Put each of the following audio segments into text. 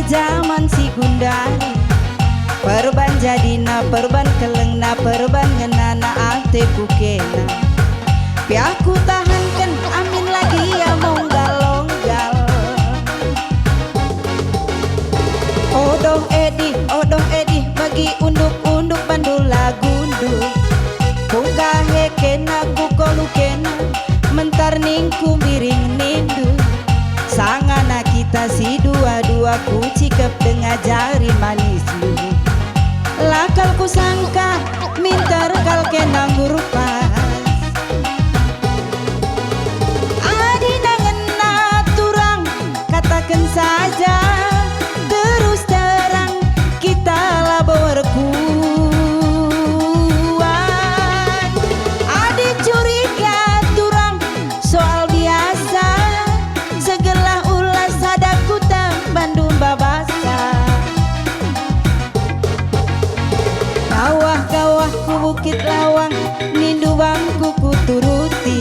zaman si Gundari. Perban jadina, perban kelengna, perban ngenana ate kukena. Piaku tahankan amin lagi ya monggal-longgal. Odong edi bagi unduk-unduk bandula gunduk. Kuka hekena kukolu kena mentar ningku miring nindu. Sangana kita si dua-dua ku cikep dengan jari manis lu. Lakal ku sangka mintar kal kena ngurupas. Adi nangena turang katakan saja terus terang kita lah berkuat. Adi curiga turang soal biasa segala ulas hadaku tak Bandung babasa. Kawah-kawah ku bukit lawang nindu bangku ku turuti.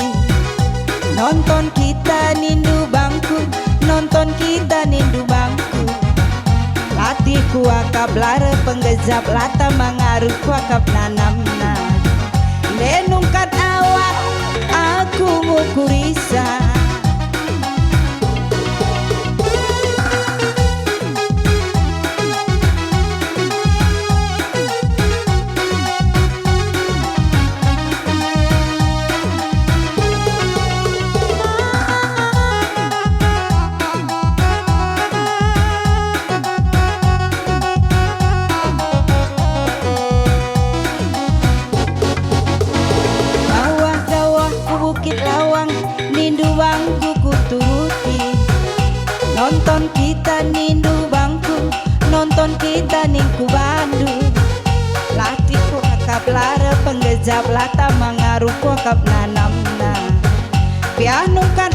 Nonton kita nindu bangku, nonton kita nindu bangku. Latih ku akap lara penggezap lata mangaruh ku akap nanamna. Lenungkat awak aku ngukurisa. Nonton kita nindu bangku, nonton kita ningku bandu. Latih ku akap lara penggejap lata mangaruh ku akap nanamna. Pianungkan